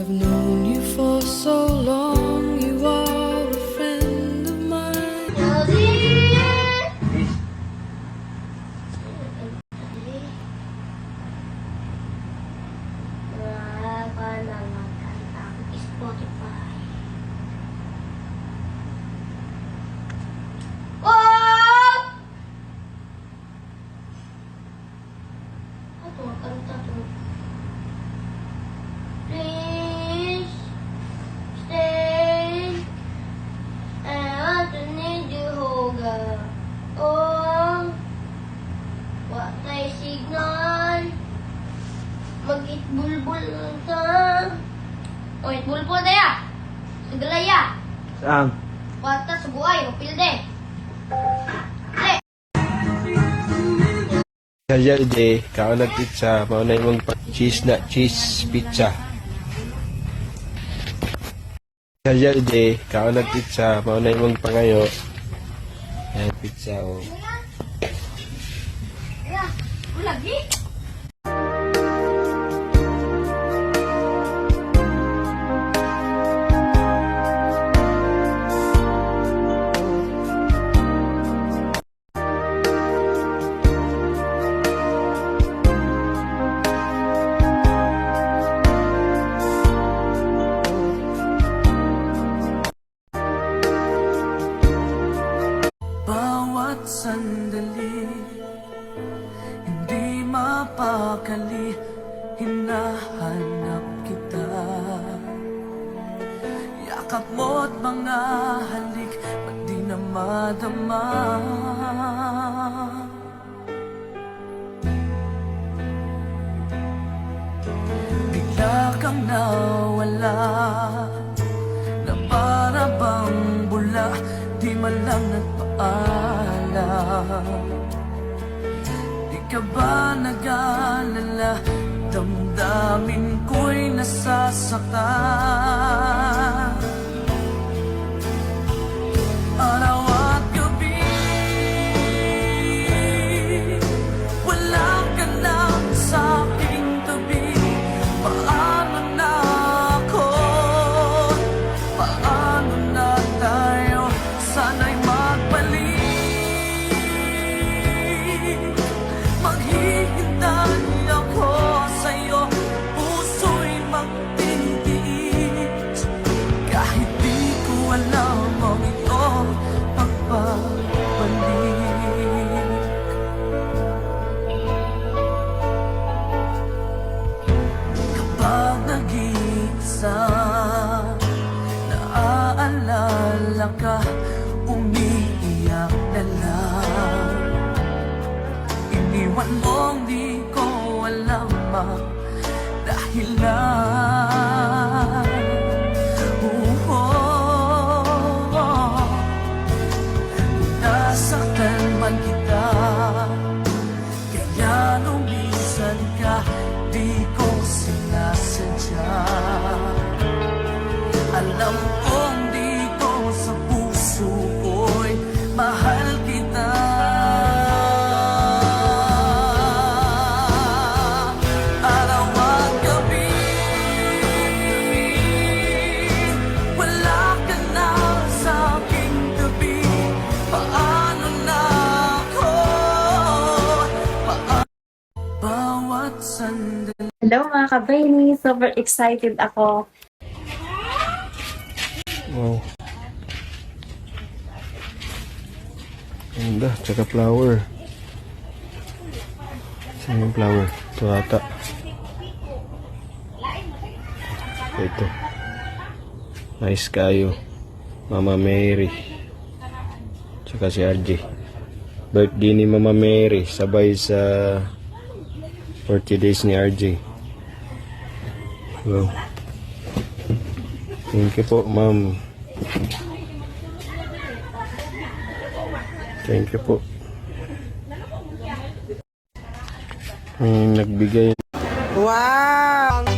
I've known you for so long, you are a friend of mine. Wala na magkantang Spotify. Oh! Ito, kanta to. Please stay. I want to need you, Hoga. Oh, what I signal. Mag-itbulbul lang ta. O, itbulbul daya. Sagalaya. Saan? Wata sa buhay, mapilde. Kaya ide, kaunag pizza, maunay mong cheese na cheese pizza. Kaya ide, kaunag pizza, maunay mong pangayo. Ayan, pizza o. Ayan, ulagi. Bawat sandali, hindi mapakali, hinahanap kita. Yakap mo't mga halik, ba't di na madama? Bigla kang nawala, na para bang bula, di man lang nagpaalam. Di ka ba nag-alala, damdamin ko'y nasasaktan. Araw at gabi, wala ka na sa aking tabi. Paano na ako? Paano na tayo? Sana'y magbalik. Maghihintay ako sa'yo, puso'y magtitiis. Kahit di ko alam ang ito pagpapalik. Kapag nag-iisa, naaalala ka, umiiyak na lang. Iniwan mong di ko alam ang dahilan. Nasaktan man kita, kaya nung minsan ka, di ko sinasadya. Alam kong di ko sa puso ko'y mahal kita. Araw at gabi, wala ka na sa aking tabi. Paano na ako? Bawat sandali. Hello mga kabaini, super excited ako. Wow. Ganda, tsaka flower. Saan yung flower? Ito ata. Ito. Nice kayo. Mama Mary. Tsaka si RJ. Birthday ni Mama Mary. Sabay sa 40 days ni RJ. Wow. Thank you po, ma'am. Thank you po. Nagbigay. Wow!